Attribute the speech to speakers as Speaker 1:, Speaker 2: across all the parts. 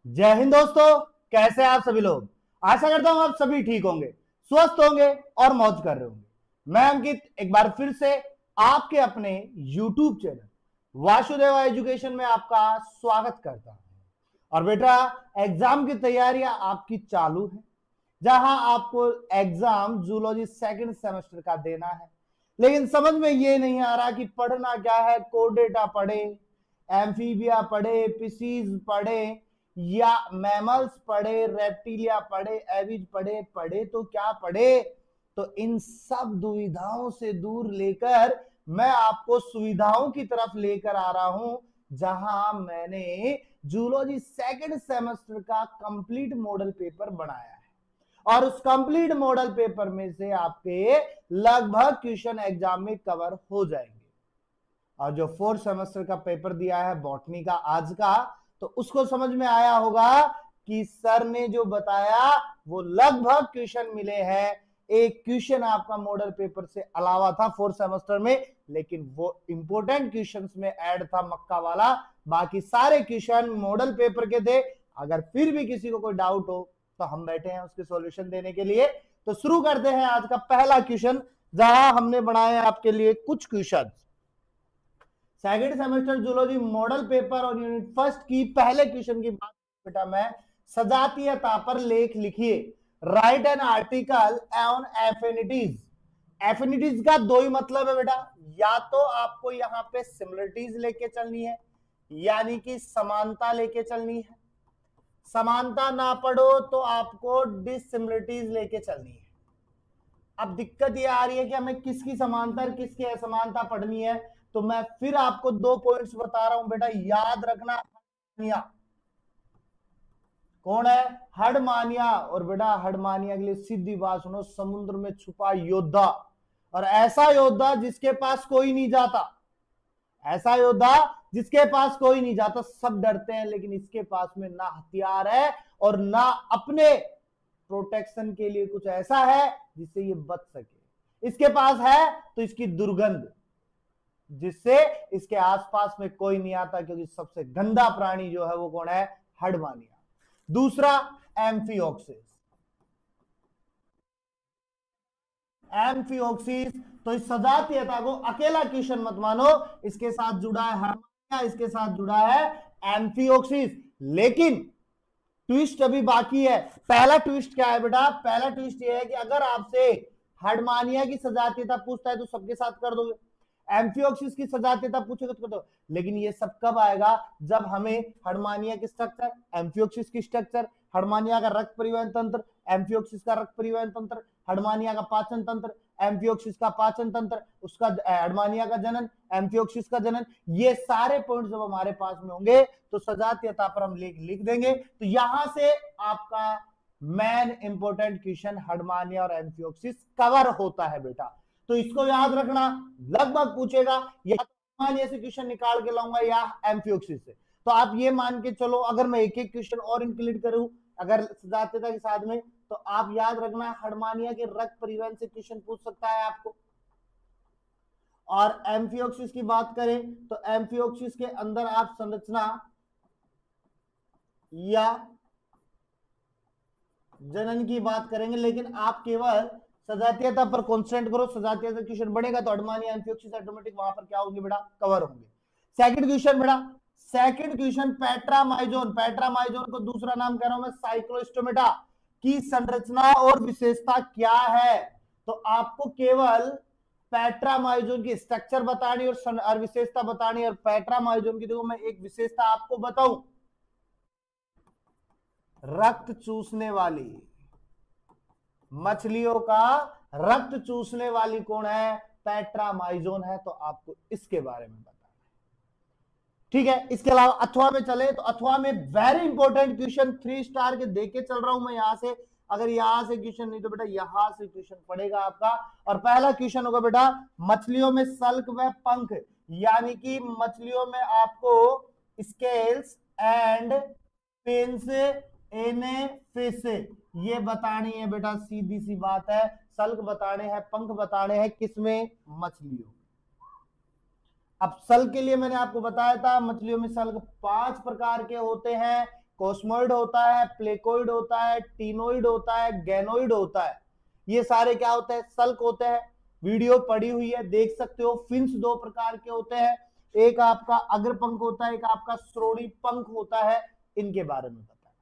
Speaker 1: जय हिंद दोस्तों, कैसे हैं आप सभी लोग। आशा करता हूं आप सभी ठीक होंगे, स्वस्थ होंगे और मौज कर रहे होंगे। मैं अंकित एक बार फिर से आपके अपने YouTube चैनल वासुदेवा एजुकेशन में आपका स्वागत करता हूं। और बेटा, एग्जाम की तैयारियां आपकी चालू है, जहां आपको एग्जाम जूलॉजी सेकंड सेमेस्टर का देना है। लेकिन समझ में ये नहीं आ रहा कि पढ़ना क्या है। कोडेटा पढ़े, एम्फीबिया पढ़े, पिसीज पढ़े या मैमल्स पढ़े, रेप्टिलिया पढ़े, एविज पढ़े, पढ़े तो क्या पढ़े। तो इन सब दुविधाओं से दूर लेकर मैं आपको सुविधाओं की तरफ लेकर आ रहा हूं, जहां मैंने जूलॉजी सेकंड सेमेस्टर का कंप्लीट मॉडल पेपर बनाया है। और उस कंप्लीट मॉडल पेपर में से आपके लगभग क्वेश्चन एग्जाम में कवर हो जाएंगे। और जो फोर्थ सेमेस्टर का पेपर दिया है बॉटनी का आज का, तो उसको समझ में आया होगा कि सर ने जो बताया वो लगभग क्वेश्चन मिले हैं। एक क्वेश्चन आपका मॉडल पेपर से अलावा था फोर्थ सेमेस्टर में, लेकिन वो इंपॉर्टेंट क्वेश्चंस में ऐड था मक्का वाला। बाकी सारे क्वेश्चन मॉडल पेपर के थे। अगर फिर भी किसी को कोई डाउट हो तो हम बैठे हैं उसके सॉल्यूशन देने के लिए। तो शुरू करते हैं आज का पहला क्वेश्चन, जहां हमने बनाए आपके लिए कुछ question second semester zoology model paper और यूनिट फर्स्ट की पहले क्वेश्चन की बात बेटा मैं सजातीयता पर लेख लिखिए। Right an article on affinities. Affinities का दो ही मतलब है बेटा, या तो आपको यहां पे सिमिलरिटीज लेके चलनी है, यानी कि समानता लेके चलनी है। समानता ना पढ़ो तो आपको डिसिमिलरिटीज लेके चलनी है। अब दिक्कत ये आ रही है कि हमें किसकी समानता और किसकी असमानता पढ़नी है। तो मैं फिर आपको दो पॉइंट्स बता रहा हूं बेटा, याद रखना। कौन है? हडमानिया। और बेटा हडमानिया के लिए सीधी बात सुनो, समुद्र में छुपा योद्धा, और ऐसा योद्धा जिसके पास कोई नहीं जाता। ऐसा योद्धा जिसके पास कोई नहीं जाता। सब डरते हैं, लेकिन इसके पास में ना हथियार है और ना अपने प्रोटेक्शन के लिए कुछ ऐसा है जिससे ये बच सके। इसके पास है तो इसकी दुर्गंध, जिससे इसके आसपास में कोई नहीं आता, क्योंकि सबसे गंदा प्राणी जो है वो कौन है? हडमानिया। दूसरा एम्फिओक्सिस। एम्फिओक्सिस, तो इस सजातीयता को अकेला क्वेश्चन मत मानो, इसके साथ जुड़ा है हडमानिया, इसके साथ जुड़ा है एम्फिओक्सिस। लेकिन ट्विस्ट अभी बाकी है। पहला ट्विस्ट क्या है बेटा? पहला ट्विस्ट ये है कि अगर आपसे हडमानिया की सजातीयता पूछता है तो सबके साथ कर दोगे, एम्फिओक्सिस की सजातीयता पूछेगा तो कर दो। लेकिन ये सब कब आएगा? जब हमें हडमानिया की स्ट्रक्चर, एम्फिओक्सिस की स्ट्रक्चर, हडमानिया का रक्त परिवहन तंत्र, एम्फिओक्सिस का रक्त परिवहन तंत्र, हडमानिया का पाचन तंत्र, एम्फिओक्सिस का पाचन तंत्र, उसका हडमानिया का जनन, एम्फिओक्सिस का जनन, ये सारे पॉइंट जब हमारे पास में होंगे तो सजातीयता पर हम लिख देंगे। तो यहां से आपका मेन इंपोर्टेंट क्वेश्चन हडमानिया और एम्फिओक्सिस कवर होता है बेटा। तो इसको याद रखना, लगभग पूछेगा या तो हडमानिया से क्वेश्चन निकाल के लाऊंगा या एम्फिओक्सिस से। तो आप ये मान के चलो, अगर मैं एक एक क्वेश्चन और इंक्लूड करूं अगर सजातीयता के साथ में, तो आप याद रखना हडमानिया के रक्त परिवहन से क्वेश्चन पूछ सकता है आपको। और एम्फिओक्सिस की बात करें तो एम्फिओक्सिस के अंदर आप संरचना या जनन की बात करेंगे, लेकिन आप केवल सजातीयता पर कॉन्सेंट्रेट करो। सजातीयता क्वेश्चन बढ़ेगा तो हडमानिया एम्फिओक्सिस ऑटोमेटिक वहां पर क्या होंगे बेटा? कवर होंगे। सेकंड क्वेश्चन बेटा, सेकंड क्वेश्चन पैट्रामाइजोन। पैट्रामाइजोन को दूसरा नाम कह रहा हूं मैं साइक्लोस्टोमेटा की संरचना और विशेषता क्या है। तो आपको केवल पैट्रामाइजोन की स्ट्रक्चर बतानी और विशेषता बतानी। और पैट्रामाइजोन की देखो मैं एक विशेषता आपको बताऊं, रक्त चूसने वाली मछलियों का रक्त चूसने वाली कौन है? पैट्रामाइजोन है। तो आपको इसके बारे में बताना है, ठीक है। इसके अलावा अथवा में चले तो अथवा में वेरी इंपॉर्टेंट क्वेश्चन 3 स्टार के देके चल रहा हूं मैं यहां से। अगर यहां से क्वेश्चन नहीं तो बेटा यहां से क्वेश्चन पड़ेगा आपका। और पहला क्वेश्चन होगा बेटा, मछलियों में सल्क व पंख, यानी कि मछलियों में आपको स्केल्स एंड पेन्स एने फिश ये बतानी है बेटा। सीधी सी बात है, सल्क बताने हैं, पंख बताने हैं, किसमें? मछलियों। अब सल्क के लिए मैंने आपको बताया था मछलियों में सल्क 5 प्रकार के होते हैं। कोस्मोइड होता है, प्लेकोइड होता है, टीनोइड होता है, गैनोइड होता है। ये सारे क्या होते हैं? सल्क होते हैं। वीडियो पड़ी हुई है, देख सकते हो। फिन्स दो प्रकार के होते हैं, एक आपका अग्रपंख होता है, एक आपका श्रोणी पंख होता है। इनके बारे में बताया,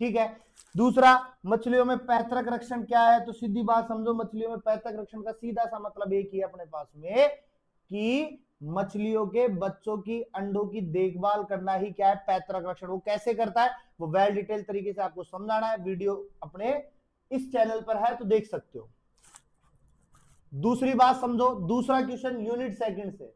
Speaker 1: ठीक है। दूसरा, मछलियों में पैतृक रक्षण क्या है? तो सीधी बात समझो, मछलियों में पैतृक रक्षण का सीधा सा मतलब एक ही है अपने पास में कि मछलियों के बच्चों की, अंडों की देखभाल करना ही क्या है? पैतृक रक्षण। वो कैसे करता है वो वेल डिटेल तरीके से आपको समझाना है। वीडियो अपने इस चैनल पर है तो देख सकते हो। दूसरी बात समझो, दूसरा क्वेश्चन यूनिट सेकंड से।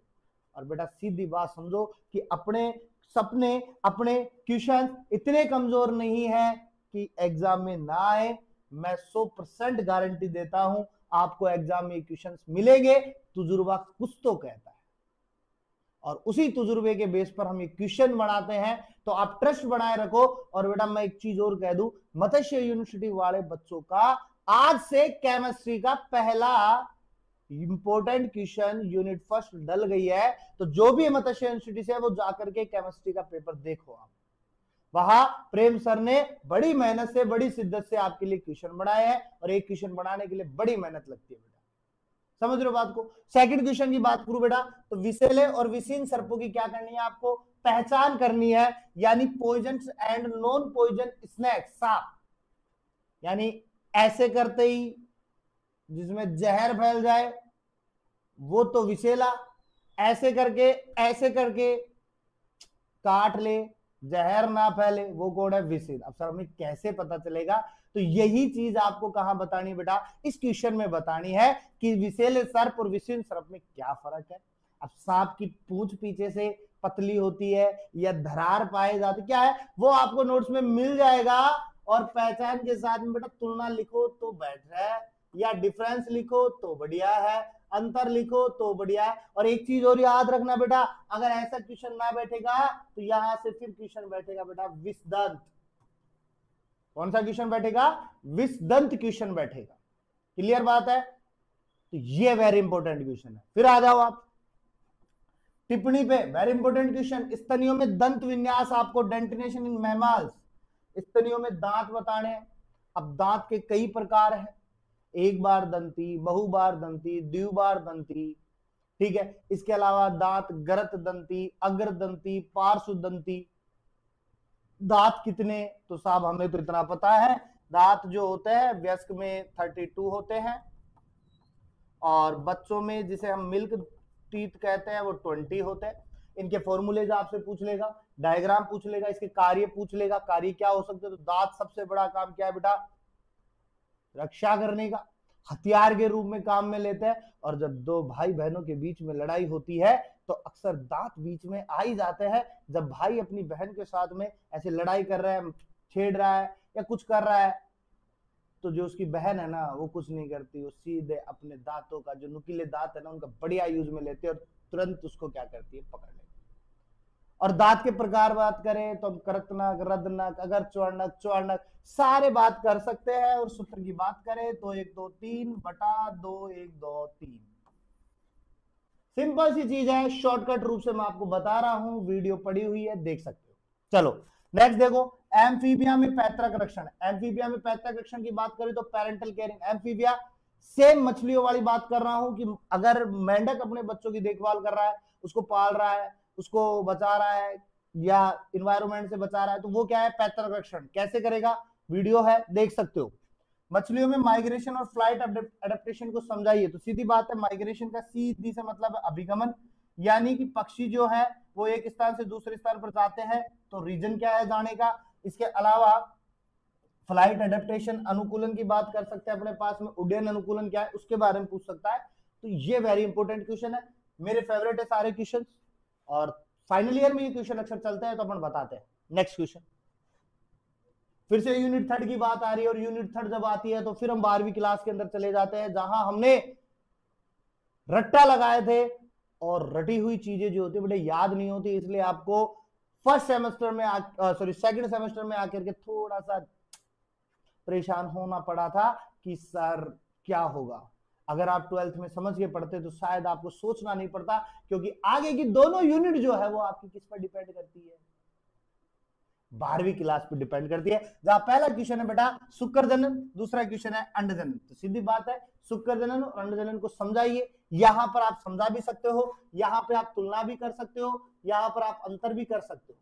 Speaker 1: और बेटा सीधी बात समझो कि अपने सपने, अपने क्वेश्चन इतने कमजोर नहीं है कि एग्जाम में ना आए। मैं 100% गारंटी देता हूं आपको एग्जाम में क्वेश्चंस मिलेंगे। तजुर्बा कुछ तो कहता है, और उसी तजुर्बे के बेस पर हम ये क्वेश्चन बनाते हैं। तो आप ट्रस्ट बनाए रखो। और बेटा मैं एक चीज और कह दूं, मत्स्य यूनिवर्सिटी वाले बच्चों का आज से केमिस्ट्री का पहला इंपोर्टेंट क्वेश्चन यूनिट फर्स्ट डल गई है। तो जो भी मत्स्य यूनिवर्सिटी से है वो जाकर के केमिस्ट्री का पेपर देखो। आप वहां प्रेम सर ने बड़ी मेहनत से, बड़ी शिद्दत से आपके लिए क्वेश्चन बनाए हैं, और एक क्वेश्चन बनाने के लिए बड़ी मेहनत लगती है बेटा। समझ रहे हो बात को? सेकंड क्वेश्चन की बात करूं बेटा, तो विषैले और विषीन सर्पों की क्या करनी है? आपको पहचान करनी है, यानी poison and non poison snake, सांप। यानी ऐसे करते ही जिसमें जहर फैल जाए वो तो विषैला, ऐसे करके काट ले, जहर ना फैले, वो कौन है? विषीन। अब सर हमें कैसे पता चलेगा? तो यही चीज आपको कहां बतानी बेटा? इस क्वेश्चन में बतानी है कि विषैले सर्प और विषीन सर्प में क्या फर्क है। अब सांप की पूंछ पीछे से पतली होती है या धरार पाए जाते, क्या है वो आपको नोट्स में मिल जाएगा। और पहचान के साथ में बेटा तुलना लिखो तो बैठ रहा है, या डिफरेंस लिखो तो बढ़िया है, अंतर लिखो तो बढ़िया है। और एक चीज और याद रखना बेटा, अगर ऐसा क्वेश्चन ना बैठेगा तो यहां से फिर क्वेश्चन बैठेगा बेटा विषदंत। कौन सा क्वेश्चन बैठेगा? विषदंत क्वेश्चन बैठेगा। क्लियर बात है? तो ये वेरी इंपॉर्टेंट क्वेश्चन है। फिर आ जाओ आप टिप्पणी पे, वेरी इंपॉर्टेंट क्वेश्चन। स्तनियों में दंत विन्यास, आपको डेंटिनेशन इन मैमल्स, स्तनियों में दांत बताने हैं। अब दांत के कई प्रकार हैं, एक बार दंती, बहुबार दंती, द्विबार दंती, ठीक है। इसके अलावा दांत गरत दंती, अग्र दंती, पार्श्व दंती। दांत कितने? तो साहब हमें तो इतना पता है, दांत जो होते हैं वयस्क में 32 होते हैं, और बच्चों में जिसे हम मिल्क टीथ कहते हैं वो 20 होते हैं। इनके फॉर्मूले आपसे पूछ लेगा, डायग्राम पूछ लेगा, इसके कार्य पूछ लेगा, कार्य क्या हो सकते हैं। तो दांत सबसे बड़ा काम क्या है बेटा? रक्षा करने का, हथियार के रूप में काम में लेते हैं। और जब दो भाई बहनों के बीच में लड़ाई होती है तो अक्सर दांत बीच में आ ही जाते हैं। जब भाई अपनी बहन के साथ में ऐसे लड़ाई कर रहा है, छेड़ रहा है या कुछ कर रहा है, तो जो उसकी बहन है ना वो कुछ नहीं करती, वो सीधे अपने दांतों का, जो नुकीले दांत है ना उनका बढ़िया यूज में लेते हैं और तुरंत उसको क्या करती है? पकड़ लेती है। और दांत के प्रकार बात करें तो हम करतनक, रदनक, अगर चौड़नक, चौड़नक सारे बात कर सकते हैं। और सूत्र की बात करें तो 1 2 3 बटा 2 1 2 3। सिंपल सी चीज है, शॉर्टकट रूप से मैं आपको बता रहा हूं, वीडियो पड़ी हुई है, देख सकते हो। चलो नेक्स्ट देखो, एम्फीबिया में पैतृक रक्षण। एम्फीबिया में पैतृक रक्षण की बात करें तो पेरेंटल केयरिंग। एम्फीबिया सेम मछलियों वाली बात कर रहा हूं कि अगर मेंढक अपने बच्चों की देखभाल कर रहा है, उसको पाल रहा है, उसको बचा रहा है या इन्वायरमेंट से बचा रहा है, तो वो क्या है? पैतृक रक्षण। कैसे करेगा? वीडियो है, देख सकते हो। मछलियों में माइग्रेशन और फ्लाइट एडेप्टेशन को समझाइए। तो सीधी बात है, माइग्रेशन का सीधी से मतलब अभिगमन, यानी कि पक्षी जो है वो एक स्थान से दूसरे स्थान पर जाते हैं, तो रीजन क्या है जाने का। इसके अलावा फ्लाइट एडेप्टेशन, अनुकूलन की बात कर सकते हैं अपने पास में, उड्डयन अनुकूलन क्या है उसके बारे में पूछ सकता है। तो ये वेरी इंपॉर्टेंट क्वेश्चन है, मेरे फेवरेट है सारे क्वेश्चन। और फाइनल ईयर में ये क्वेश्चन अक्सर चलते हैं तो अपन बताते हैं। नेक्स्ट क्वेश्चन, फिर से यूनिट 3 की बात आ रही है। और यूनिट 3 जब आती है तो फिर हम 12वीं क्लास के अंदर चले जाते हैं, जहां हमने रट्टा लगाए थे। और रटी हुई चीजें जो होती है बेटे याद नहीं होती, इसलिए आपको फर्स्ट सेमेस्टर में सेकंड सेमेस्टर में आकर के थोड़ा सा परेशान होना पड़ा था कि सर क्या होगा। अगर आप 12th में समझ के पढ़ते तो शायद आपको सोचना नहीं पड़ता, क्योंकि आगे की दोनों यूनिट जो है वो आपकी किस पर डिपेंड करती है? 12वीं क्लास पे डिपेंड करती है। जहां पहला क्वेश्चन है बेटा शुक्र जनन, दूसरा क्वेश्चन है अंड जनन। तो सीधी बात है शुक्र जनन और अंड जनन को समझाइए। यहां पर आप समझा भी सकते हो, यहां पे आप तुलना भी कर सकते हो, यहां पर आप अंतर भी कर सकते हो।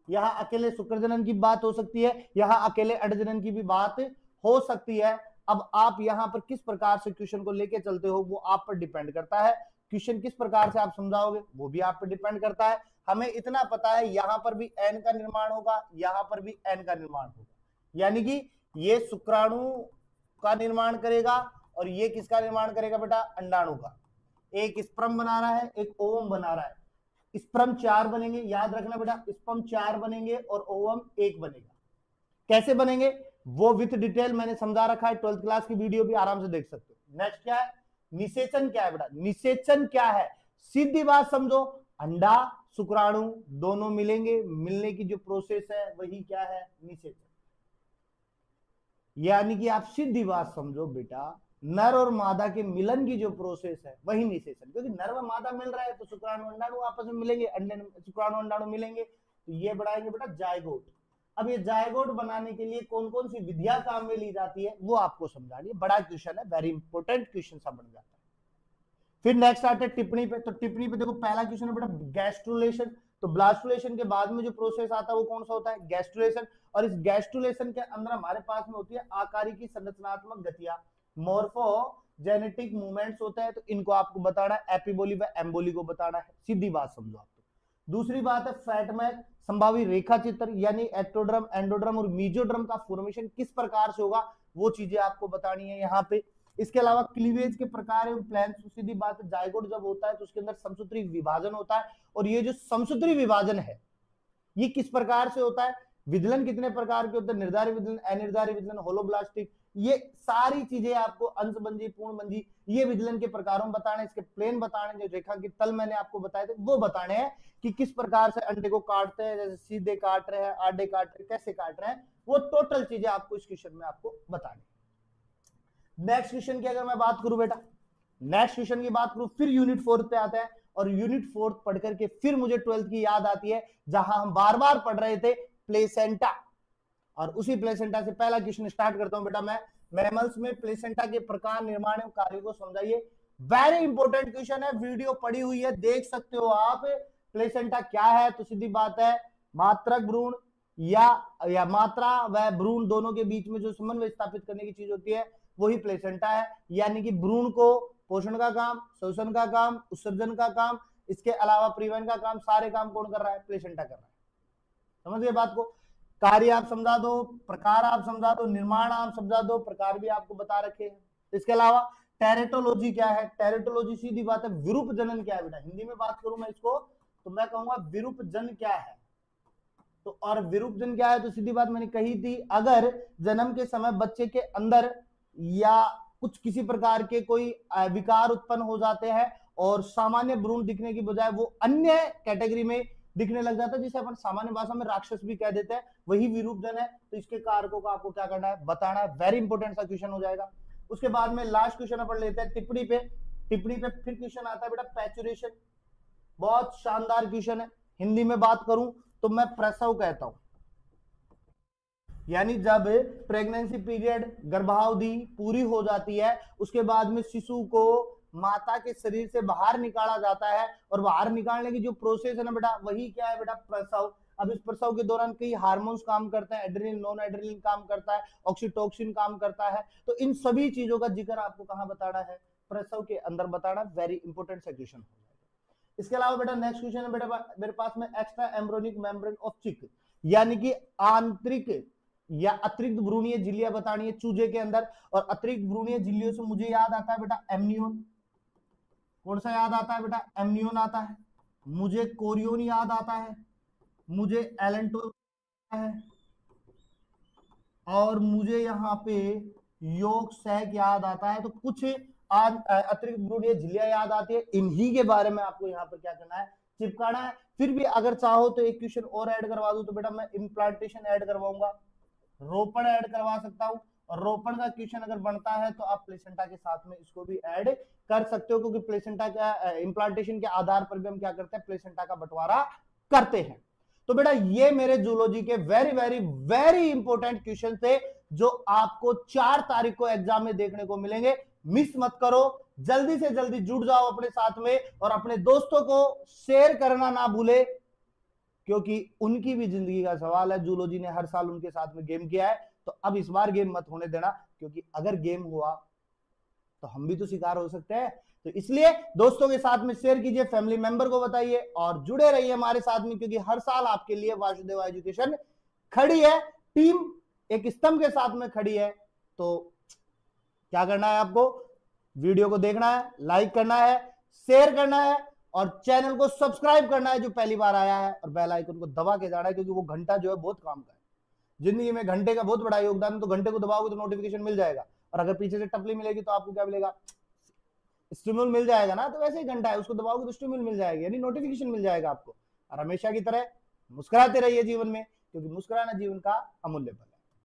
Speaker 1: यहां अकेले शुक्र जनन की बात हो सकती है, यहां अकेले अंड जनन की भी बात हो सकती है। अब आप यहां पर किस प्रकार से क्वेश्चन को लेके चलते हो वो आप पर डिपेंड करता है। क्वेश्चन किस प्रकार से आप समझाओगे वो भी आप पर डिपेंड करता है। हमें इतना पता है यहां पर भी एन का निर्माण होगा, यहां पर भी एन का निर्माण होगा, यानी कि ये शुक्राणु का निर्माण करेगा और ये किसका निर्माण करेगा बेटा, अंडाणु का। एक स्पर्म बना रहा है, एक ओवम बना रहा है। स्पर्म 4 बनेंगे, याद रखना बेटा, स्पर्म 4 बनेंगे और ओवम 1 बनेगा। कैसे बनेंगे वो विथ डिटेल मैंने समझा रखा है, 12th क्लास की वीडियो भी आराम से देख सकते हो। नेक्स्ट क्या है, निषेचन क्या है बेटा, निषेचन क्या है, सीधी बात समझो, अंडा शुक्राणु दोनों मिलेंगे, मिलने की जो प्रोसेस है वही क्या है, निषेचन। यानी कि आप सीधी बात समझो बेटा, नर और मादा के मिलन की जो प्रोसेस है वही निषेचन। क्योंकि नर व मादा मिल रहा है तो शुक्राणु अंडाणु आपस में मिलेंगे, शुक्राणु अंडाणु मिलेंगे तो ये बनाएंगे बेटा जायगोट। अब ये जायगोट बनाने के लिए कौन कौन सी विधियां काम में ली जाती है वो आपको समझानी है। बड़ा क्वेश्चन है, वेरी इंपॉर्टेंट क्वेश्चन सा बन जाता है। फिर नेक्स्ट आते हैं टिप्पणी पे। तो टिप्पणी पे देखो पहला क्वेश्चन है बेटा गैस्ट्रुलेशन। तो ब्लास्टुलेशन के बाद में जो प्रोसेस आता है वो कौन सा होता है, गैस्ट्रुलेशन। और इस गैस्ट्रुलेशन के अंदर हमारे पास में होती है आकारिकी संरचनात्मक गतियां, मोर्फोजेनेटिक मूवमेंट्स होते हैं। तो इनको आपको बताना है, एपिबोली व एम्बोली को बताना है, सीधी बात समझो आप। दूसरी बात है फैटमैक संभावी रेखा चित्र, यानी एक्टोड्रम, एंडोड्रम और मीजोड्रम का फॉर्मेशन किस प्रकार से होगा वो चीजें आपको बतानी है यहाँ पे। इसके अलावा क्लीवेज के प्रकार एवं प्लान, सीधी बात है जायगोट जब होता है तो उसके अंदर समसूत्री विभाजन होता है। और ये जो समसूत्री विभाजन है ये किस प्रकार से होता है, विदलन कितने प्रकार के होते हैं, निर्धारित विदलन, अनिर्धारित विदलन, होलोब्लास्टिक, ये सारी चीजें आपको अंशबंजी, पूर्णबंजी, ये विदलन के प्रकारों में बताने, इसके प्लेन बताने, जो रेखा के तल मैंने आपको बताए थे वो बताने हैं कि किस प्रकार से अंडे को काटते हैं, जैसे सीधे काट रहे हैं, आधे काट रहे हैं, कैसे काट रहे हैं, वो टोटल चीजें आपको इस क्वेश्चन में आपको बतानी। नेक्स्ट क्वेश्चन की अगर मैं बात करूं बेटा, नेक्स्ट क्वेश्चन की बात करूं, फिर यूनिट 4 पे आता है और यूनिट 4 पढ़ करके फिर मुझे 12th की याद आती है जहां हम बार बार पढ़ रहे थे प्लेसेंटा। और उसी प्लेसेंटा से पहला क्वेश्चन स्टार्ट करता हूं बेटा मैं, मैमल्स में प्लेसेंटा के प्रकार, निर्माण एवं कार्यों को समझाइए। वेरी इंपॉर्टेंट क्वेश्चन है, वीडियो पड़ी हुई है, देख सकते हो आप। प्लेसेंटा क्या है, तो सीधी बात है मात्रक भ्रूण या मात्रा व भ्रूण दोनों के बीच में जो समन्वय स्थापित करने की चीज होती है वही प्लेसेंटा है। यानी कि भ्रूण को पोषण का काम, शोषण का काम, उत्सर्जन का काम, इसके अलावा परिवहन का काम, सारे काम कौन कर रहा है, प्लेसेंटा कर रहा है। समझ गए बात को। कार्य आप समझा दो, प्रकार आप समझा दो, निर्माण आप समझा दो, प्रकार भी आपको बता रखे हैं। इसके अलावा टेरेटोलॉजी क्या है, टेरेटोलॉजी सीधी बात है विरूप जनन क्या है बेटा, हिंदी में बात करूं मैं इसको तो मैं कहूंगा विरूप जन क्या है। तो और विरूप जन क्या है, तो सीधी बात मैंने कही थी, अगर जन्म के समय बच्चे के अंदर या कुछ किसी प्रकार के कोई विकार उत्पन्न हो जाते हैं और सामान्य भ्रूण दिखने की बजाय वो अन्य कैटेगरी में दिखने लग जाता है, जिसे अपन सामान्य भाषा में राक्षस भी कह देते हैं, वही विरूपजन है। तो इसके कारकों को आपको क्या करना है, बताना है। वेरी इंपॉर्टेंट सा क्वेश्चन हो जाएगा। उसके बाद में लास्ट क्वेश्चन अपन लेते हैं टिप्पणी पे। टिप्पणी पे फिर क्वेश्चन आता है बेटा पैचुरेशन, बहुत शानदार क्वेश्चन है। हिंदी में बात करूं तो मैं प्रसव कहता हूं, यानी जब प्रेगनेंसी पीरियड, गर्भावधि पूरी हो जाती है उसके बाद में शिशु को माता के शरीर से बाहर निकाला जाता है और बाहर निकालने की जो प्रोसेस है ना बेटा वही क्या है बेटा, प्रसव। अब इस प्रसव के दौरान कई हार्मोन्स काम करते हैं, एड्रेनलिन, नॉन एड्रेनलिन काम करता है, ऑक्सीटोसिन काम करता है। तो इन सभी चीजों का जिक्र आपको कहां बताना है, प्रसव के अंदर बताना। वेरी इंपॉर्टेंट सा क्वेश्चन हो जाएगा। इसके अलावा बेटा नेक्स्ट क्वेश्चन है बेटा मेरे पास में एक्स्ट्रा एम्ब्रोनिक मेम्ब्रेन ऑफ चिक, यानी कि आंतरिक या अतिरिक्त भ्रूणीय झिल्लियां बतानी है चूजे के अंदर। और अतिरिक्त भ्रूणीय झिल्लियों से मुझे याद आता है बेटा एमनियोन, कौन सा याद आता है बेटा, एमनियोन आता है, मुझे कोरियोन याद आता है, मुझे एलेंटो है, और मुझे यहाँ पे योग सैक याद आता है। तो कुछ अतिरिक्त भ्रूणीय झिल्लियां याद आती है, इन्हीं के बारे में आपको यहाँ पर क्या करना है, चिपकाना है। फिर भी अगर चाहो तो एक क्वेश्चन और ऐड करवा दूं तो बेटा मैं इम्प्लांटेशन ऐड करवाऊंगा, रोपण ऐड करवा सकता हूं। और रोपण का क्वेश्चन अगर बनता है तो आप प्लेसेंटा के साथ में इसको भी ऐड कर सकते हो, क्योंकि प्लेसेंटा का इम्प्लांटेशन के आधार पर भी हम क्या करते हैं, प्लेसेंटा का बंटवारा करते हैं। तो बेटा ये मेरे जूलॉजी के very very very important question थे जो आपको 4 तारीख को एग्जाम में देखने को मिलेंगे। मिस मत करो, जल्दी से जल्दी जुड़ जाओ अपने साथ में और अपने दोस्तों को शेयर करना ना भूले, क्योंकि उनकी भी जिंदगी का सवाल है। जूलॉजी ने हर साल उनके साथ में गेम किया है, तो अब इस बार गेम मत होने देना, क्योंकि अगर गेम हुआ तो हम भी तो शिकार हो सकते हैं। तो इसलिए दोस्तों के साथ में शेयर कीजिए, फैमिली मेंबर को बताइए और जुड़े रहिए हमारे साथ में, क्योंकि हर साल आपके लिए वासुदेवा एजुकेशन खड़ी है, टीम एक स्तंभ के साथ में खड़ी है। तो क्या करना है आपको, वीडियो को देखना है, लाइक करना है, शेयर करना है और चैनल को सब्सक्राइब करना है जो पहली बार आया है, और बेल आइकन को दबा के जाना है, क्योंकि वो घंटा जो है बहुत काम का है। जिंदगी में घंटे का बहुत बड़ा योगदान है, तो घंटे को दबाओगे तो नोटिफिकेशन मिल जाएगा, और अगर पीछे से टपली मिलेगी तो आपको क्या मिलेगा, स्टिमुल मिल जाएगा ना। तो वैसे ही घंटा है, उसको दबाओगे तो स्टिमुल मिल जाएगी, यानी नोटिफिकेशन मिल जाएगा आपको। और हमेशा की तरह मुस्कुराते रहिए जीवन में, क्योंकि मुस्कुराना जीवन का अमूल्य फल है।